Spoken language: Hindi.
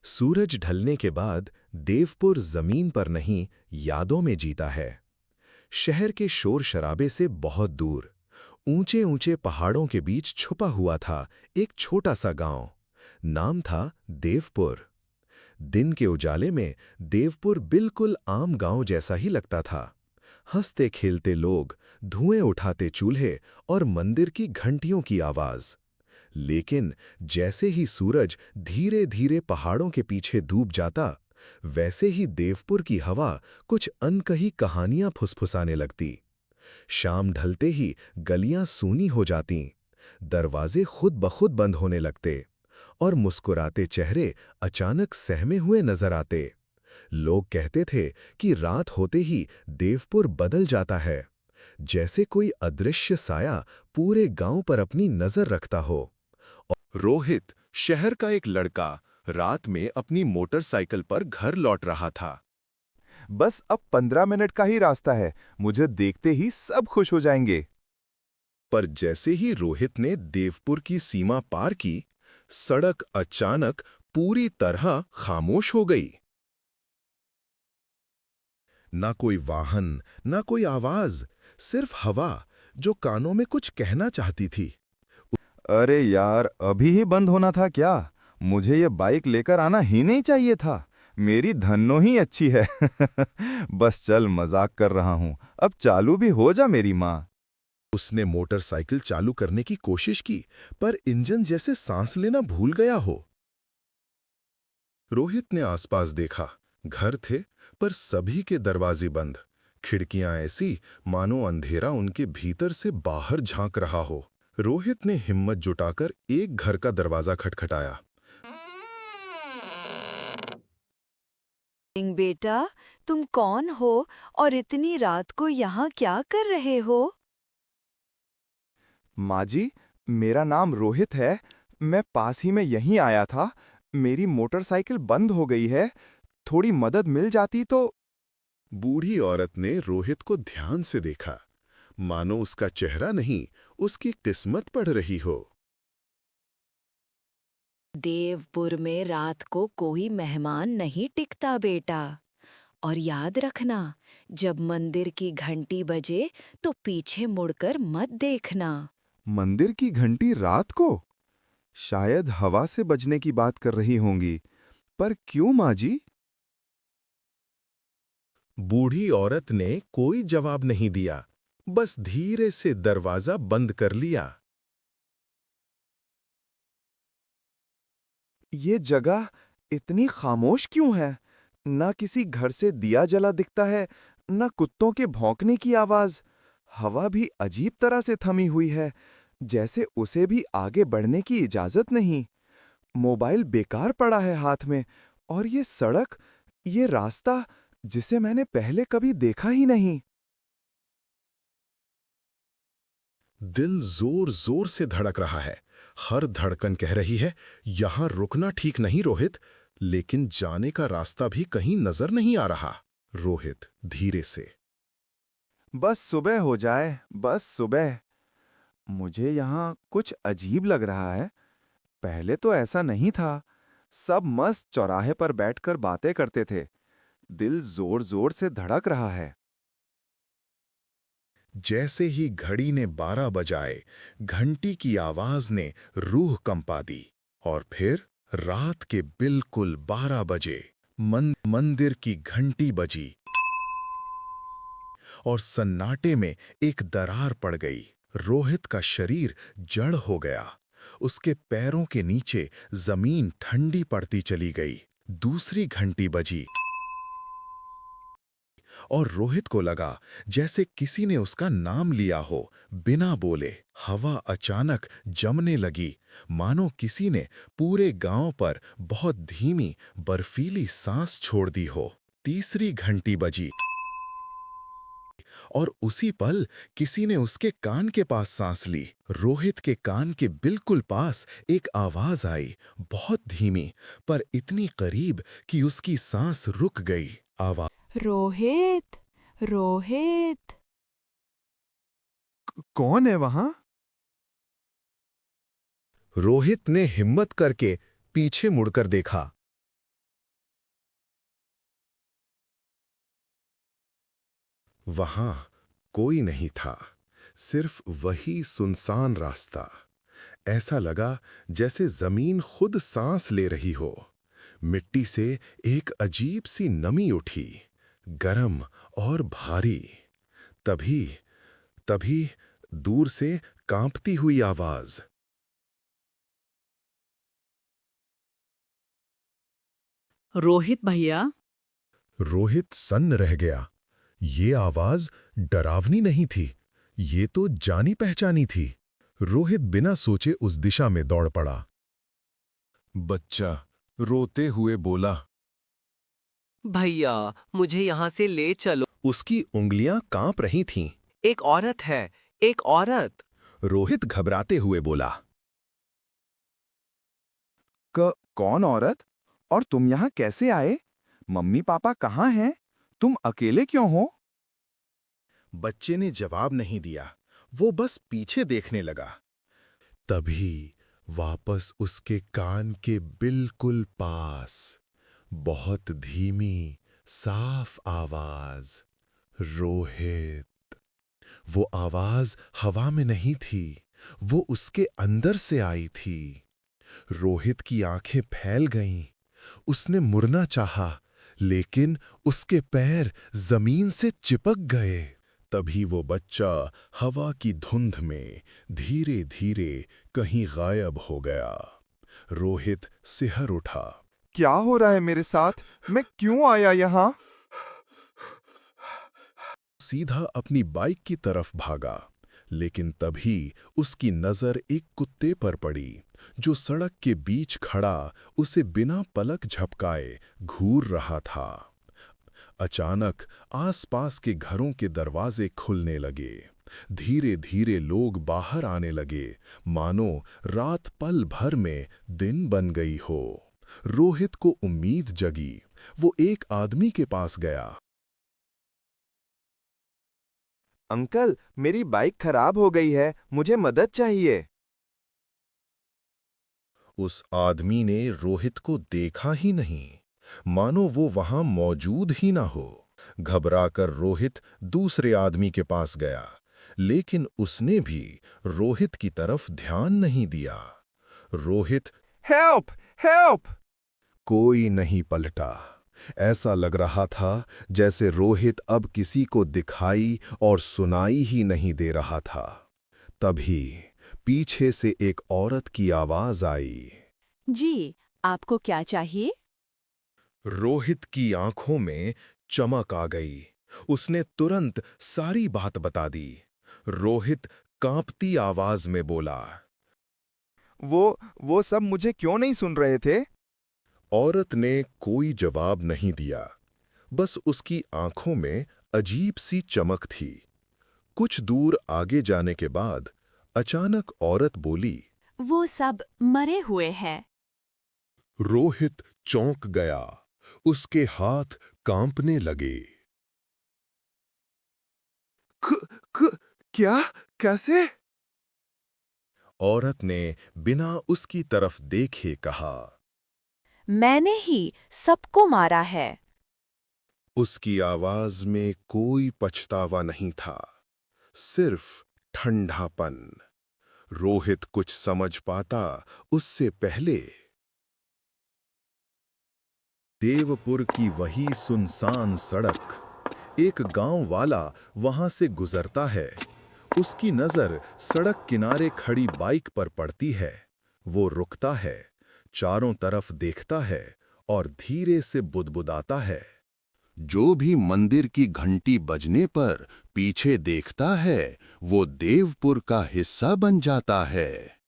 सूरज ढलने के बाद देवपुर जमीन पर नहीं, यादों में जीता है। शहर के शोर शराबे से बहुत दूर, ऊंचे ऊंचे पहाड़ों के बीच छुपा हुआ था एक छोटा सा गांव। नाम था देवपुर। दिन के उजाले में देवपुर बिल्कुल आम गांव जैसा ही लगता था। हंसते खेलते लोग, धुएं उठाते चूल्हे और मंदिर की घंटियों की आवाज। लेकिन जैसे ही सूरज धीरे धीरे पहाड़ों के पीछे डूब जाता, वैसे ही देवपुर की हवा कुछ अनकही कहानियां फुसफुसाने लगती। शाम ढलते ही गलियां सूनी हो जातीं, दरवाजे खुद ब खुद बंद होने लगते और मुस्कुराते चेहरे अचानक सहमे हुए नजर आते। लोग कहते थे कि रात होते ही देवपुर बदल जाता है, जैसे कोई अदृश्य साया पूरे गांव पर अपनी नजर रखता हो। रोहित, शहर का एक लड़का, रात में अपनी मोटरसाइकिल पर घर लौट रहा था। बस अब 15 मिनट का ही रास्ता है, मुझे देखते ही सब खुश हो जाएंगे। पर जैसे ही रोहित ने देवपुर की सीमा पार की, सड़क अचानक पूरी तरह खामोश हो गई। ना कोई वाहन, ना कोई आवाज, सिर्फ हवा जो कानों में कुछ कहना चाहती थी। अरे यार, अभी ही बंद होना था क्या? मुझे ये बाइक लेकर आना ही नहीं चाहिए था। मेरी धन्नो ही अच्छी है। बस चल, मजाक कर रहा हूँ। अब चालू भी हो जा मेरी माँ। उसने मोटरसाइकिल चालू करने की कोशिश की, पर इंजन जैसे सांस लेना भूल गया हो। रोहित ने आसपास देखा। घर थे, पर सभी के दरवाजे बंद, खिड़कियां ऐसी मानो अंधेरा उनके भीतर से बाहर झांक रहा हो। रोहित ने हिम्मत जुटाकर एक घर का दरवाजा खटखटाया। बेटा, तुम कौन हो और इतनी रात को यहाँ क्या कर रहे हो? माँ जी, मेरा नाम रोहित है। मैं पास ही में यहीं आया था। मेरी मोटरसाइकिल बंद हो गई है। थोड़ी मदद मिल जाती तो। बूढ़ी औरत ने रोहित को ध्यान से देखा, मानो उसका चेहरा नहीं, उसकी किस्मत पढ़ रही हो। देवपुर में रात को कोई मेहमान नहीं टिकता बेटा। और याद रखना, जब मंदिर की घंटी बजे तो पीछे मुड़कर मत देखना। मंदिर की घंटी रात को? शायद हवा से बजने की बात कर रही होंगी। पर क्यों माँ जी? बूढ़ी औरत ने कोई जवाब नहीं दिया, बस धीरे से दरवाजा बंद कर लिया। ये जगह इतनी खामोश क्यों है? ना किसी घर से दिया जला दिखता है, ना कुत्तों के भौंकने की आवाज। हवा भी अजीब तरह से थमी हुई है, जैसे उसे भी आगे बढ़ने की इजाजत नहीं। मोबाइल बेकार पड़ा है हाथ में, और ये सड़क, ये रास्ता जिसे मैंने पहले कभी देखा ही नहीं। दिल जोर जोर से धड़क रहा है। हर धड़कन कह रही है, यहां रुकना ठीक नहीं रोहित, लेकिन जाने का रास्ता भी कहीं नजर नहीं आ रहा। रोहित धीरे से। बस सुबह हो जाए, बस सुबह। मुझे यहाँ कुछ अजीब लग रहा है। पहले तो ऐसा नहीं था। सब मस्त चौराहे पर बैठकर बातें करते थे। दिल जोर जोर से धड़क रहा है। जैसे ही घड़ी ने 12 बजाए, घंटी की आवाज ने रूह कंपा दी। और फिर रात के बिल्कुल 12 बजे मंदिर की घंटी बजी और सन्नाटे में एक दरार पड़ गई। रोहित का शरीर जड़ हो गया। उसके पैरों के नीचे जमीन ठंडी पड़ती चली गई। दूसरी घंटी बजी और रोहित को लगा जैसे किसी ने उसका नाम लिया हो, बिना बोले। हवा अचानक जमने लगी, मानो किसी ने पूरे गांव पर बहुत धीमी बर्फीली सांस छोड़ दी हो। तीसरी घंटी बजी और उसी पल किसी ने उसके कान के पास सांस ली। रोहित के कान के बिल्कुल पास एक आवाज आई, बहुत धीमी, पर इतनी करीब कि उसकी सांस रुक गई। आवाज, रोहित, रोहित। कौन है वहां? रोहित ने हिम्मत करके पीछे मुड़कर देखा। वहां कोई नहीं था, सिर्फ वही सुनसान रास्ता। ऐसा लगा जैसे जमीन खुद सांस ले रही हो। मिट्टी से एक अजीब सी नमी उठी, गरम और भारी। तभी तभी दूर से कांपती हुई आवाज। रोहित भैया। रोहित सन्न रह गया। ये आवाज डरावनी नहीं थी, ये तो जानी पहचानी थी। रोहित बिना सोचे उस दिशा में दौड़ पड़ा। बच्चा रोते हुए बोला। भैया, मुझे यहाँ से ले चलो। उसकी उंगलियां कांप रही थीं। एक औरत है, एक औरत। रोहित घबराते हुए बोला। कौन औरत? और तुम यहाँ कैसे आए? मम्मी पापा कहाँ हैं? तुम अकेले क्यों हो? बच्चे ने जवाब नहीं दिया, वो बस पीछे देखने लगा। तभी वापस उसके कान के बिल्कुल पास बहुत धीमी साफ आवाज, रोहित। वो आवाज हवा में नहीं थी, वो उसके अंदर से आई थी। रोहित की आंखें फैल गईं। उसने मुड़ना चाहा, लेकिन उसके पैर जमीन से चिपक गए। तभी वो बच्चा हवा की धुंध में धीरे धीरे कहीं गायब हो गया। रोहित सिहर उठा। क्या हो रहा है मेरे साथ? मैं क्यों आया यहाँ? सीधा अपनी बाइक की तरफ भागा, लेकिन तभी उसकी नजर एक कुत्ते पर पड़ी, जो सड़क के बीच खड़ा उसे बिना पलक झपकाए घूर रहा था। अचानक आसपास के घरों के दरवाजे खुलने लगे। धीरे धीरे लोग बाहर आने लगे, मानो रात पल भर में दिन बन गई हो। रोहित को उम्मीद जगी। वो एक आदमी के पास गया। अंकल, मेरी बाइक खराब हो गई है, मुझे मदद चाहिए। उस आदमी ने रोहित को देखा ही नहीं, मानो वो वहां मौजूद ही ना हो। घबराकर रोहित दूसरे आदमी के पास गया, लेकिन उसने भी रोहित की तरफ ध्यान नहीं दिया। रोहित हेल्प! हेल्प! कोई नहीं पलटा। ऐसा लग रहा था जैसे रोहित अब किसी को दिखाई और सुनाई ही नहीं दे रहा था। तभी पीछे से एक औरत की आवाज आई। जी, आपको क्या चाहिए? रोहित की आंखों में चमक आ गई। उसने तुरंत सारी बात बता दी। रोहित कांपती आवाज में बोला। वो सब मुझे क्यों नहीं सुन रहे थे? औरत ने कोई जवाब नहीं दिया, बस उसकी आंखों में अजीब सी चमक थी। कुछ दूर आगे जाने के बाद अचानक औरत बोली। वो सब मरे हुए हैं। रोहित चौंक गया। उसके हाथ कांपने लगे। क्या? कैसे? औरत ने बिना उसकी तरफ देखे कहा। मैंने ही सबको मारा है। उसकी आवाज में कोई पछतावा नहीं था, सिर्फ ठंडापन। रोहित कुछ समझ पाता उससे पहले। देवपुर की वही सुनसान सड़क। एक गांव वाला वहां से गुजरता है। उसकी नजर सड़क किनारे खड़ी बाइक पर पड़ती है। वो रुकता है, चारों तरफ देखता है और धीरे से बुदबुदाता है। जो भी मंदिर की घंटी बजने पर पीछे देखता है, वो देवपुर का हिस्सा बन जाता है।